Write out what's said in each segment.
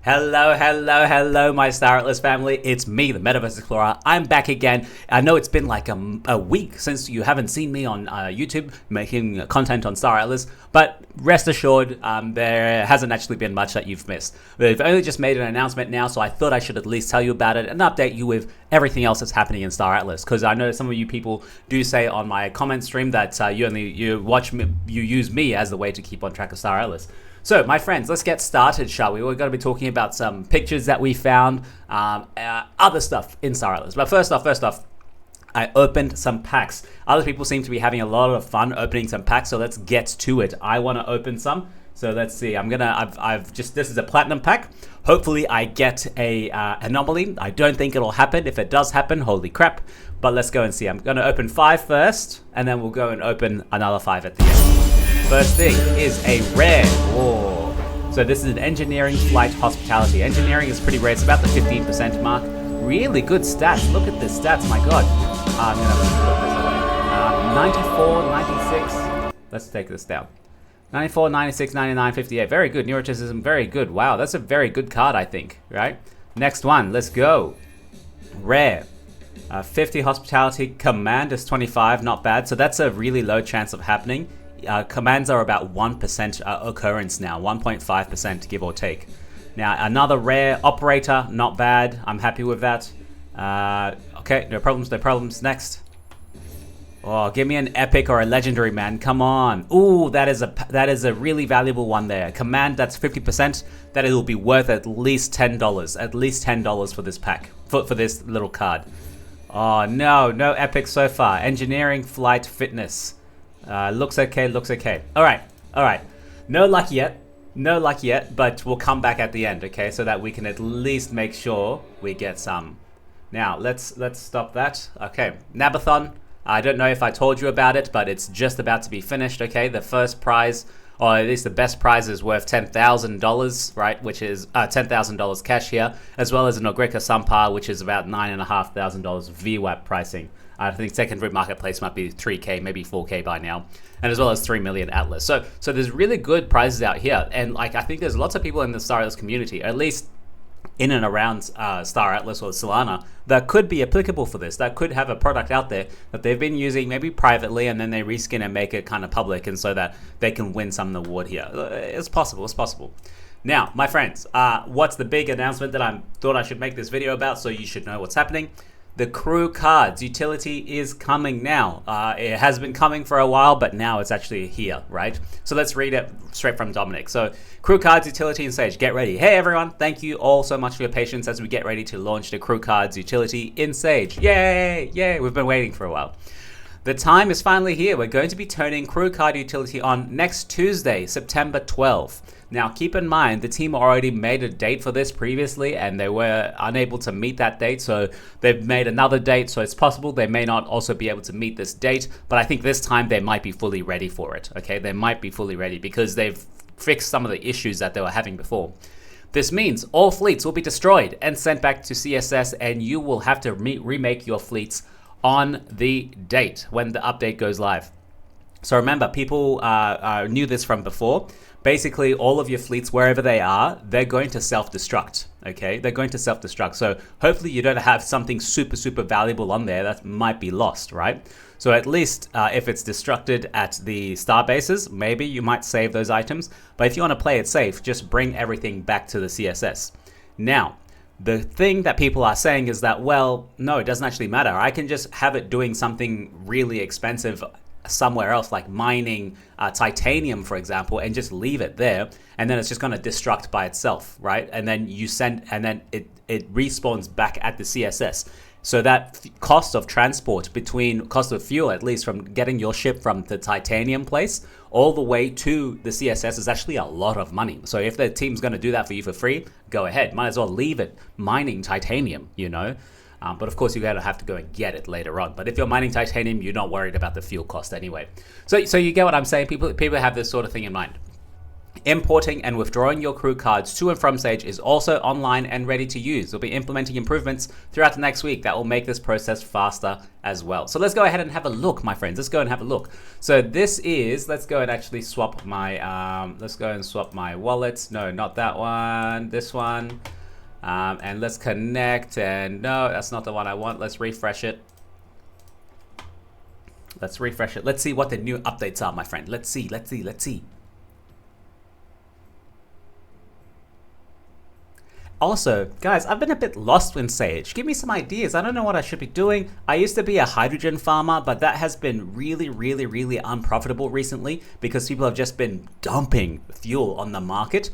Hello, my staratlas family. It's me, the MetaVerse Explorer. I'm back again. I know it's been like a week since you haven't seen me on YouTube making content on staratlas, but rest assured, there hasn't actually been much that you've missed. We've only just made an announcement now, so I thought I should at least tell you about it and update you with everything else that's happening in staratlas. Because I know some of you people do say on my comment stream that you use me as the way to keep on track of staratlas. So, my friends, let's get started, shall we? We're going to be talking about some pictures that we found, other stuff in staratlas. But first off, I opened some packs. Other people seem to be having a lot of fun opening some packs, so let's get to it. I want to open some, so let's see. This is a platinum pack. Hopefully, I get a anomaly. I don't think it'll happen. If it does happen, holy crap. But let's go and see. I'm going to open 5 first, and then we'll go and open another 5 at the end. First thing is a rare. Whoa. So this is an engineering flight hospitality. Engineering is pretty rare. It's about the 15% mark. Really good stats. Look at the stats. My God. I'm going to put this away. 94, 96. Let's take this down. 94, 96, 99, 58. Very good. Neuroticism. Very good. Wow. That's a very good card, I think. Right? Next one. Let's go. Rare. 50 hospitality. Command is 25. Not bad. So that's a really low chance of happening. Commands are about 1% occurrence now, 1.5% give or take. Now, another rare operator, not bad. I'm happy with that. Okay, no problems. Next. Oh, give me an epic or a legendary, man. Come on. Ooh, that is a really valuable one there. Command, that's 50%. That it'll be worth at least $10. At least $10 for this pack, for this little card. Oh, no epic so far. Engineering, flight, fitness. Looks okay. All right. No luck yet, but we'll come back at the end, okay? So that we can at least make sure we get some. Now, let's stop that. Okay, Nabathon. I don't know if I told you about it, but it's just about to be finished, okay? The first prize, or at least the best prize, is worth $10,000, right? Which is $10,000 cash here, as well as an Ogreka Sampar, which is about $9,500 VWAP pricing. I think secondary marketplace might be 3K, maybe 4K by now, and as well as 3 million Atlas. So there's really good prizes out here, and like I think there's lots of people in the Star Atlas community, at least in and around Star Atlas or Solana, that could be applicable for this. That could have a product out there that they've been using maybe privately, and then they reskin and make it kind of public, and so that they can win some award here. It's possible. Now, my friends, what's the big announcement that I thought I should make this video about, so you should know what's happening? The crew cards utility is coming now. It has been coming for a while, but now it's actually here, right? So let's read it straight from Dominic. So crew cards utility in Sage, get ready. Hey everyone, thank you all so much for your patience as we get ready to launch the crew cards utility in Sage. Yay, we've been waiting for a while. The time is finally here. We're going to be turning crew card utility on next Tuesday, September 12th. Now, keep in mind, the team already made a date for this previously, and they were unable to meet that date, so they've made another date, so it's possible they may not also be able to meet this date, but I think this time they might be fully ready for it, okay? They might be fully ready because they've fixed some of the issues that they were having before. This means all fleets will be destroyed and sent back to CSS, and you will have to remake your fleets on the date when the update goes live. So remember, people knew this from before. Basically, all of your fleets, wherever they are, they're going to self-destruct, okay? They're going to self-destruct. So hopefully you don't have something super valuable on there that might be lost, right? So at least if it's destructed at the star bases, maybe you might save those items. But if you want to play it safe, just bring everything back to the CSS. Now, the thing that people are saying is that, well, no, it doesn't actually matter. I can just have it doing something really expensive somewhere else, like mining titanium, for example, and just leave it there, and then it's just going to destruct by itself, right? And then it respawns back at the CSS. So that cost of transport cost of fuel, at least from getting your ship from the titanium place all the way to the CSS, is actually a lot of money. So if the team's going to do that for you for free, go ahead. Might as well leave it mining titanium, you know? But of course, you're going to have to go and get it later on. But if you're mining titanium, you're not worried about the fuel cost anyway. So you get what I'm saying? People have this sort of thing in mind. Importing and withdrawing your crew cards to and from Sage is also online and ready to use. We'll be implementing improvements throughout the next week that will make this process faster as well. So let's go ahead and have a look, my friends. Let's go and have a look. So this is, let's go and actually swap my, let's go and swap my wallets. No, not that one, this one. And let's connect, and no, that's not the one I want. Let's refresh it. Let's refresh it. Let's see what the new updates are, my friend. Let's see. Also, guys, I've been a bit lost in Sage. Give me some ideas. I don't know what I should be doing. I used to be a hydrogen farmer, but that has been really unprofitable recently because people have just been dumping fuel on the market.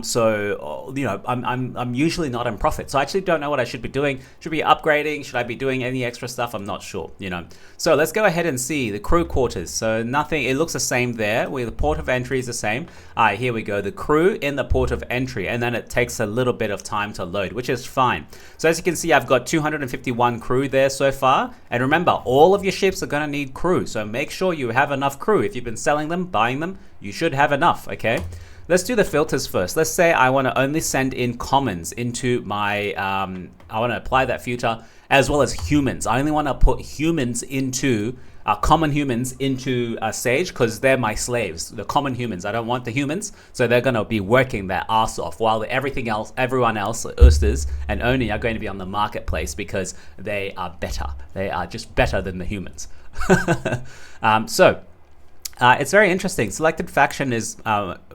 So, you know, I'm usually not in profit. So I actually don't know what I should be doing. Should be upgrading? Should I be doing any extra stuff? I'm not sure, you know. So let's go ahead and see the crew quarters. So nothing, it looks the same there. Where the port of entry is the same. Here we go. The crew in the port of entry, and then it takes a little bit of time to load, which is fine. So as you can see, I've got 251 crew there so far. And remember, all of your ships are going to need crew. So make sure you have enough crew. If you've been selling them, buying them, you should have enough, okay? Let's do the filters first. Let's say I want to only send in commons into my, I want to apply that filter as well as humans. I only want to put humans into common humans into Sage because they're my slaves, the common humans. I don't want the humans, so they're going to be working their ass off while everyone else, Oysters and Oni, are going to be on the marketplace because they are better. They are just better than the humans. It's very interesting. Selected faction is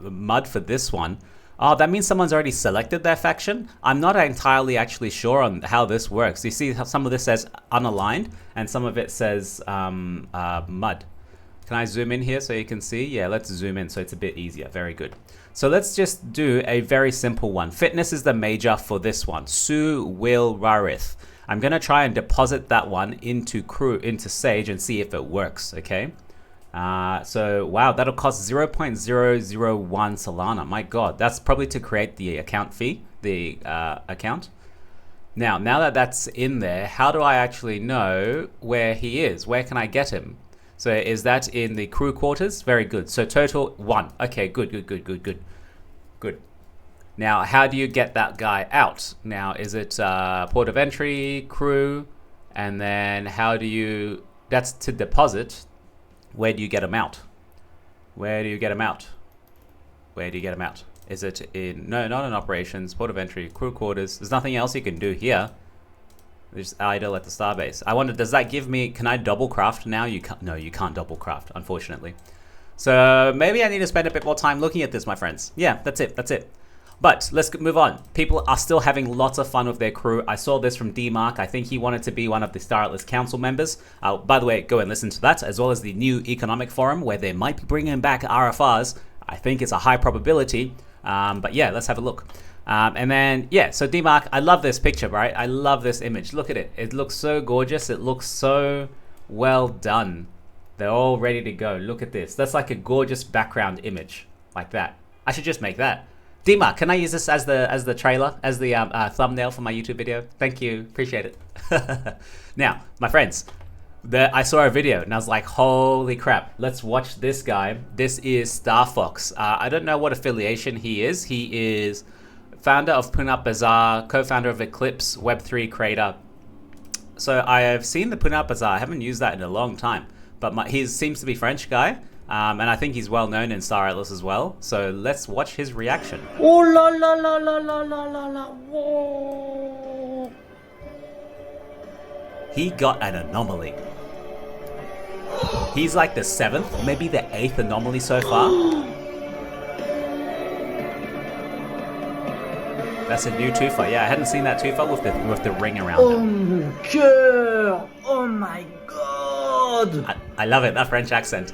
mud for this one. Oh, that means someone's already selected their faction. I'm not entirely actually sure on how this works. You see how some of this says unaligned and some of it says mud. Can I zoom in here so you can see? Yeah, let's zoom in so it's a bit easier. Very good. So let's just do a very simple one. Fitness is the major for this one. Su Will Rarith. I'm going to try and deposit that one into Sage and see if it works, okay? So wow, that'll cost 0.001 Solana. My God, that's probably to create the account fee, the account. Now that that's in there, how do I actually know where he is? Where can I get him? So is that in the crew quarters? Very good. So total 1. Okay, good. Now, how do you get that guy out? Now, is it port of entry, crew, and then how do you, that's to deposit. Where do you get him out? Is it in, no, not in operations, port of entry, crew quarters. There's nothing else you can do here. There's idle at the starbase. I wonder, does that give me, can I double craft now? You can't, no, you can't double craft, unfortunately. So maybe I need to spend a bit more time looking at this, my friends. Yeah, that's it. But let's move on. People are still having lots of fun with their crew. I saw this from D-Mark. I think he wanted to be one of the staratlas council members. By the way, go and listen to that, as well as the new economic forum where they might be bringing back RFRs. I think it's a high probability. But yeah, let's have a look. And then, yeah, so D-Mark, I love this picture, right? I love this image. Look at it. It looks so gorgeous. It looks so well done. They're all ready to go. Look at this. That's like a gorgeous background image like that. I should just make that. D-Mark, can I use this as the trailer, as the thumbnail for my YouTube video? Thank you, appreciate it. Now, my friends, I saw a video and I was like, holy crap, let's watch this guy. This is Star Fox. I don't know what affiliation he is. He is founder of Punat Bazaar, co-founder of Eclipse, Web3 creator. So I have seen the Punat Bazaar. I haven't used that in a long time, but he seems to be French guy. And I think he's well known in staratlas as well. So let's watch his reaction. Oh la la la la la la la la! Whoa! He got an anomaly. He's like the 7th, maybe the 8th anomaly so far. That's a new tufa. Yeah, I hadn't seen that tufa with the ring around Oh him. mon cœur! Oh my God! I love it, that French accent.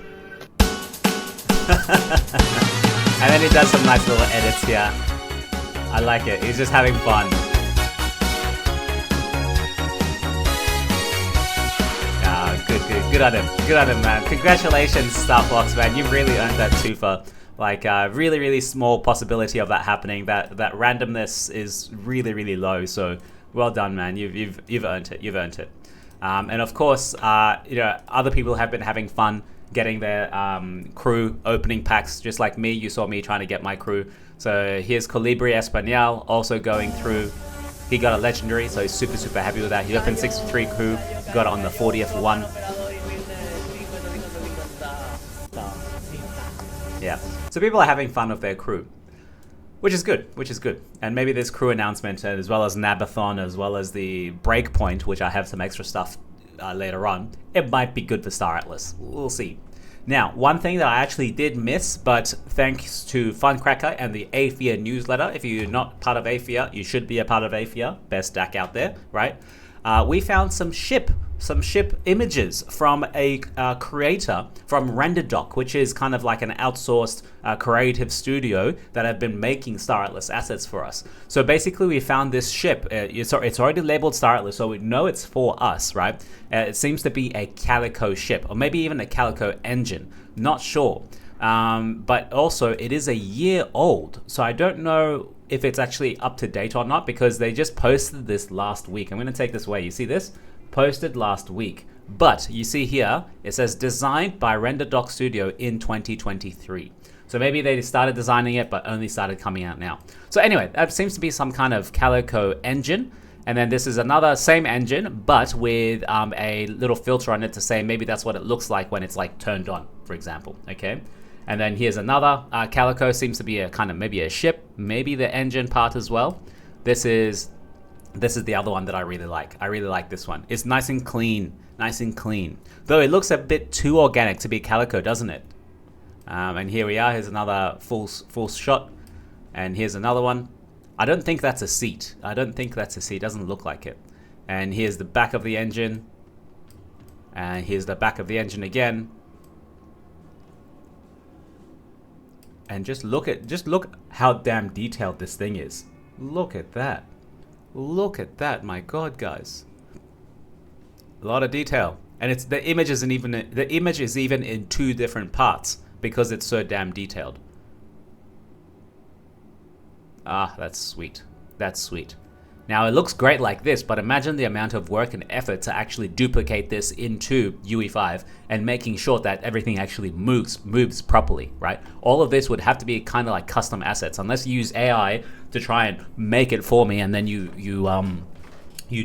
And then he does some nice little edits here. I like it. He's just having fun. Good on him, man. Congratulations, Star Fox, man. You've really earned that tufa. Like, really small possibility of that happening. That randomness is really low. So well done, man. You've earned it. And of course, you know, other people have been having fun getting their crew opening packs, just like me. You saw me trying to get my crew. So here's Colibri Espanol also going through. He got a legendary, so he's super happy with that. He opened 63 crew, got it on the 40th one. Yeah, so people are having fun with their crew, which is good, And maybe this crew announcement, as well as Nabathon, as well as the Breakpoint, which I have some extra stuff later on, it might be good for Star Atlas. We'll see. Now, one thing that I actually did miss, but thanks to Funcracker and the Aethia newsletter, if you're not part of Aethia, you should be a part of Aethia, best DAC out there, right? We found some ship images from a creator from RenderDoc, which is kind of like an outsourced creative studio that have been making Star Atlas assets for us. So basically we found this ship. It's already labeled Star Atlas, so we know it's for us, right? It seems to be a Calico ship, or maybe even a Calico engine. Not sure. But also it is a year old, so I don't know if it's actually up to date or not, because they just posted this last week. I'm going to take this away. You see this? Posted last week. But you see here, it says designed by RenderDoc Studio in 2023. So maybe they started designing it, but only started coming out now. So anyway, that seems to be some kind of Calico engine. And then this is another same engine, but with a little filter on it to say maybe that's what it looks like when it's like turned on, for example. Okay. And then here's another Calico, seems to be a kind of maybe a ship, maybe the engine part as well. This is the other one that I really like. I really like this one. It's nice and clean. Though it looks a bit too organic to be Calico, doesn't it? And here we are. Here's another full shot. And here's another one. I don't think that's a seat. It doesn't look like it. And here's the back of the engine. And here's the back of the engine again. And just look how damn detailed this thing is. Look at that. My God, guys. A lot of detail. And the image is even in two different parts because it's so damn detailed. Ah, that's sweet. Now it looks great like this, but imagine the amount of work and effort to actually duplicate this into UE5 and making sure that everything actually moves properly, right? All of this would have to be kind of like custom assets, unless you use AI to try and make it for me, and then you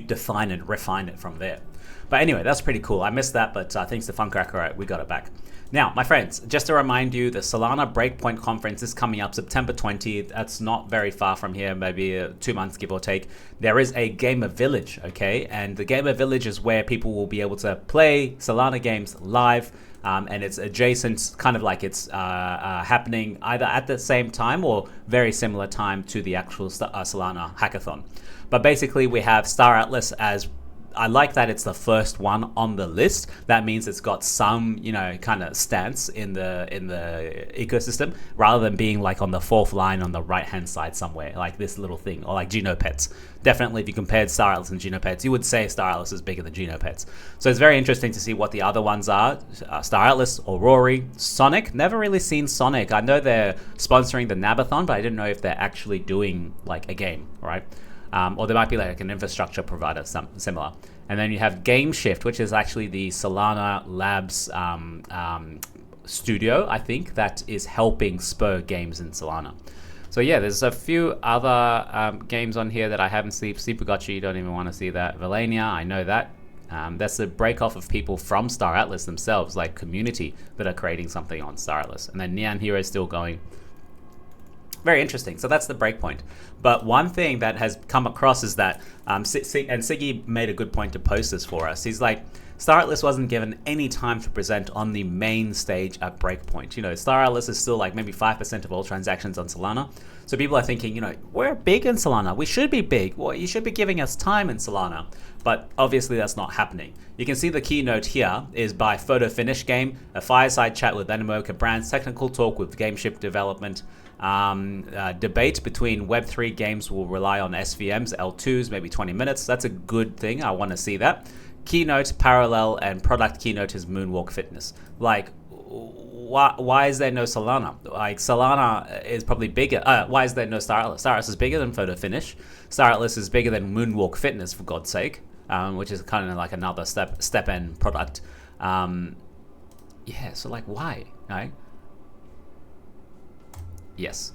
define and refine it from there. But anyway, that's pretty cool. I missed that, but thanks to Funcracker, we got it back. Now, my friends, just to remind you, the Solana Breakpoint Conference is coming up September 20th. That's not very far from here, maybe 2 months, give or take. There is a Gamer Village, okay? And the Gamer Village is where people will be able to play Solana games live, and it's adjacent, kind of like it's happening either at the same time or very similar time to the actual Solana hackathon. But basically, we have Star Atlas as... I like that it's the first one on the list. That means it's got some, kind of stance in the ecosystem, rather than being like on the fourth line on the right-hand side somewhere, like this little thing, or like Genopets. Definitely, if you compared Star Atlas and Genopets, you would say Star Atlas is bigger than Genopets. So it's very interesting to see what the other ones are. Star Atlas, Aurora, Sonic. Never really seen Sonic. I know they're sponsoring the Nabathon, but I didn't know if they're actually doing like a game, right? Or there might be like an infrastructure provider, similar. And then you have GameShift, which is actually the Solana Labs studio, I think, that is helping spur games in Solana. So yeah, there's a few other games on here that I haven't seen. Supergotchi, you don't even want to see that. Valania, I know that. That's a break off of people from Star Atlas themselves, like community, that are creating something on Star Atlas. And then Neon Hero is still going. Very interesting. So that's the breakpoint. But one thing that has come across is that, and Siggy made a good point to post this for us. He's like, Star Atlas wasn't given any time to present on the main stage at Breakpoint. Star Atlas is still like maybe 5% of all transactions on Solana. So people are thinking, we're big in Solana. We should be big. Well, you should be giving us time in Solana. But obviously that's not happening. You can see the keynote here is by Photo Finish Game, a fireside chat with Enigma Brands, technical talk with GameShift development. Debate between Web3 games will rely on SVMs, L2s, maybe 20 minutes. That's a good thing. I want to see that. Keynote, parallel, and product keynote is Moonwalk Fitness. Like, why is there no Solana? Like, Solana is probably bigger. Why is there no Star Atlas? Star Atlas is bigger than Photo Finish. Star Atlas is bigger than Moonwalk Fitness, for God's sake, which is kind of like another step-end product. Yeah, so like why, right? Yes.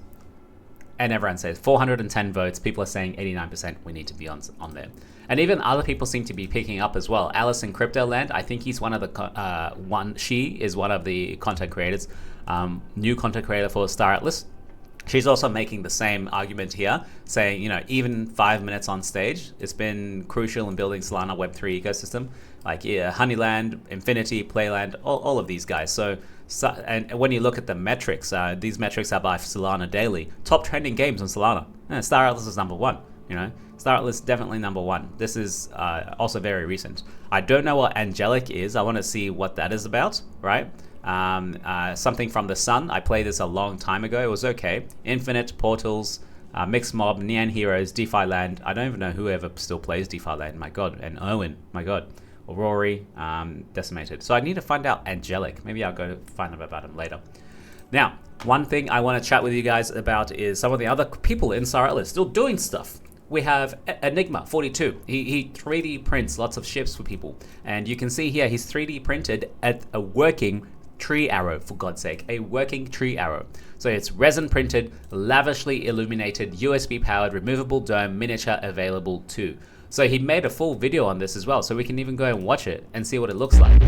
And everyone says 410 votes. People are saying 89% we need to be on there. And even other people seem to be picking up as well. Alice in Cryptoland, I think he's one of the, she is one of the content creators, new content creator for staratlas. She's also making the same argument here, saying, you know, even 5 minutes on stage, it's been crucial in building Solana Web3 ecosystem. Like Honeyland, Infinity, Playland, all of these guys. So and when you look at the metrics, these metrics are by Solana Daily. Top trending games on Solana. staratlas is number one, you know. staratlas is definitely number one. This is also very recent. I don't know what Angelic is. I want to see what that is about, right? Something from the Sun. I played this a long time ago. It was okay. Infinite, Portals, Mixed Mob, Neon Heroes, DeFi Land. I don't even know whoever still plays DeFi Land. My God. And Owen. My God. Rory, Decimated. So I need to find out Angelic. Maybe I'll go find out about him later. Now, one thing I want to chat with you guys about is some of the other people in staratlas still doing stuff. We have Enigma 42. He 3D prints lots of ships for people. And you can see here he's 3D printed at a working tree arrow, for God's sake, a working tree arrow. So it's resin printed, lavishly illuminated, USB powered, removable dome, miniature available too. So he made a full video on this as well, so we can even go and watch it and see what it looks like.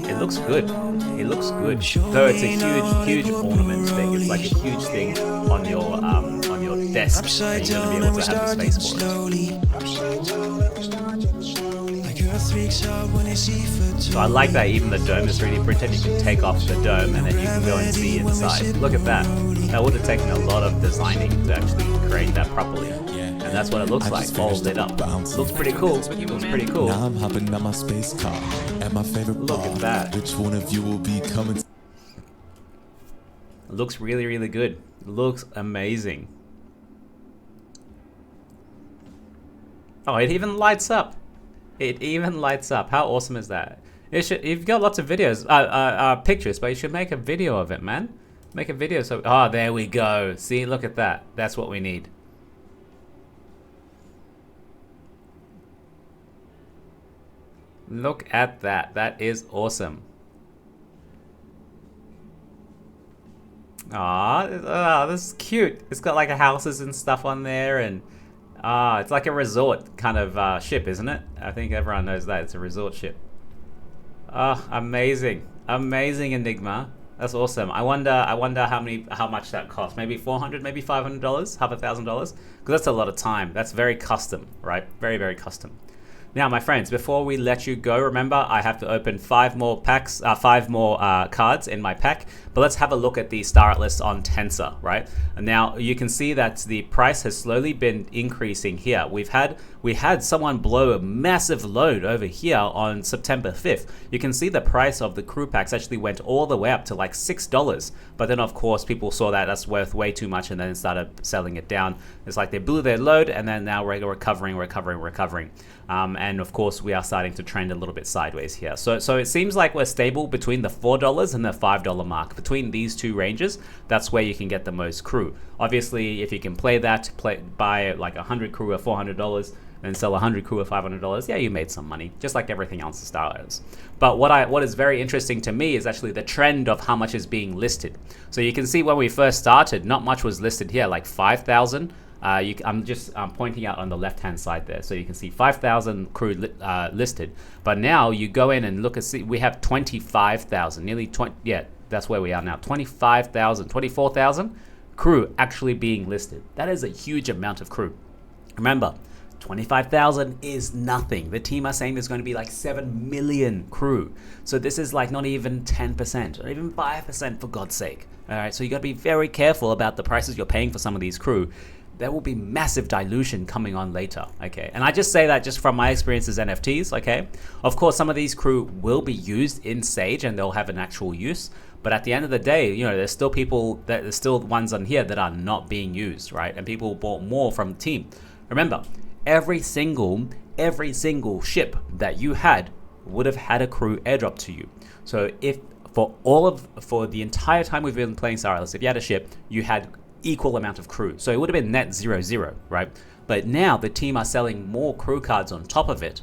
It looks good. It looks good. Though it's a huge ornament thing. It's like a huge thing on your desk, and you're gonna be able to have the space for it. So I like that even the dome is 3D printed. You can take off the dome and then you can go and see inside. Look at that. That would have taken a lot of designing to actually create that properly. And that's what it looks like, all lit up. Looks pretty cool. Looks pretty cool. Now I'm hopping on my space car at my favorite Look bar. at that. Which one of you will be coming? It looks really, really good. It looks amazing. Oh, it even lights up. It even lights up. How awesome is that? You've got lots of videos, pictures, but you should make a video of it, man. Make a video. So, oh, there we go. See, look at that. That's what we need. Look at that. That is awesome. Ah, this is cute. It's got like houses and stuff on there, and it's like a resort kind of ship, isn't it? I think everyone knows that it's a resort ship. Amazing, amazing Enigma. That's awesome. I wonder how much that costs. Maybe $400, maybe $500, $1,000, because that's a lot of time. That's very custom, right? Very, very custom. Now, my friends, before we let you go, remember I have to open 5 more packs, 5 more cards in my pack. But let's have a look at the staratlas on Tensor, right? And now you can see that the price has slowly been increasing here. We had someone blow a massive load over here on September 5th. You can see the price of the crew packs actually went all the way up to like $6. But then of course people saw that that's worth way too much and then started selling it down. It's like they blew their load and then now we're recovering. And of course we are starting to trend a little bit sideways here. So it seems like we're stable between the $4 and the $5 mark. Between these two ranges, that's where you can get the most crew. Obviously, if you can play that, buy like 100 crew at $400, and sell 100 crew at $500, yeah, you made some money, just like everything else in staratlas. But what is very interesting to me is actually the trend of how much is being listed. So you can see when we first started, not much was listed here, like 5,000. I'm just pointing out on the left-hand side there, so you can see 5,000 crew listed. But now you go in and look and see, we have 25,000, nearly 20. Yeah, that's where we are now. 25,000, 24,000 crew actually being listed. That is a huge amount of crew. Remember, 25,000 is nothing. The team are saying there's going to be like 7 million crew. So this is like not even 10% or even 5% for God's sake. All right, so you got to be very careful about the prices you're paying for some of these crew. There will be massive dilution coming on later, okay? And I just say that just from my experience as NFTs, okay? Of course, some of these crew will be used in Sage and they'll have an actual use. But at the end of the day, you know, there's still ones on here that are not being used, right? And people bought more from the team. Remember, every single ship that you had would have had a crew airdrop to you. So if for the entire time we've been playing staratlas, if you had a ship, you had equal amount of crew. So it would have been net 0-0, right? But now the team are selling more crew cards on top of it,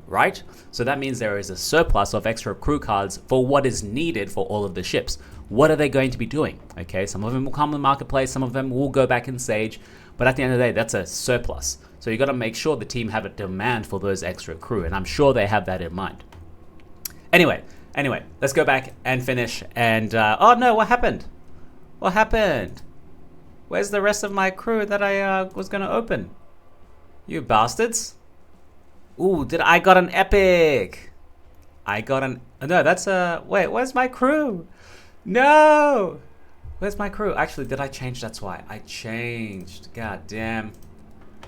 right? So that means there is a surplus of extra crew cards for what is needed for all of the ships. What are they going to be doing? Okay, some of them will come in the marketplace, some of them will go back in Sage, but at the end of the day, that's a surplus. So you got to make sure the team have a demand for those extra crew, and I'm sure they have that in mind. Anyway, let's go back and finish. And oh no, what happened? What happened? Where's the rest of my crew that I was gonna open? You bastards! Ooh, I got an epic? No, that's wait, where's my crew? No! Where's my crew? Actually, did I change? That's why. I changed. God damn.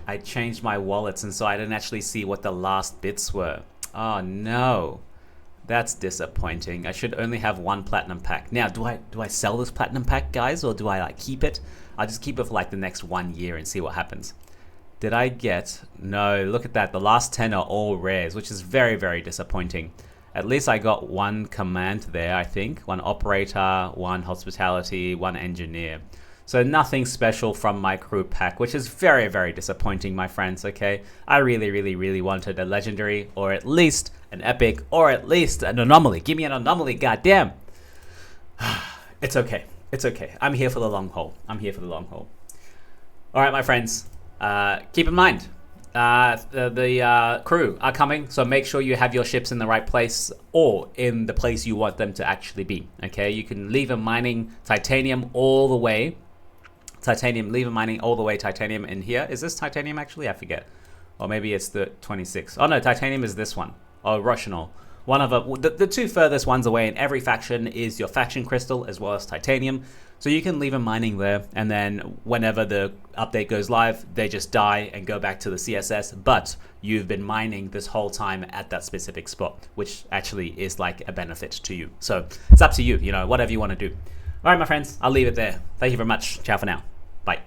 I changed my wallets, and so I didn't actually see what the last bits were. Oh no. That's disappointing. I should only have one platinum pack. Now, do I sell this platinum pack, guys, or do I like keep it? I'll just keep it for like the next 1 year and see what happens. Did I get? No, look at that. The last 10 are all rares, which is very, very disappointing. At least I got one command there, I think. One operator, one hospitality, one engineer. So nothing special from my crew pack, which is very, very disappointing, my friends, okay? I really, really, really wanted a legendary, or at least an epic, or at least an anomaly. Give me an anomaly, goddamn. It's okay. It's okay. I'm here for the long haul. All right, my friends. Keep in mind, the crew are coming, so make sure you have your ships in the right place or in the place you want them to actually be, okay? You can leave a mining titanium all the way. Leave a mining all the way titanium in here. Is this titanium actually? I forget. Or maybe it's the 26. Oh no, titanium is this one. Oh, Roshanol. One of the two furthest ones away in every faction is your faction crystal as well as titanium. So you can leave a mining there, and then whenever the update goes live, they just die and go back to the CSS, but you've been mining this whole time at that specific spot, which actually is like a benefit to you. So it's up to you, whatever you want to do. All right, my friends, I'll leave it there. Thank you very much. Ciao for now. Bye.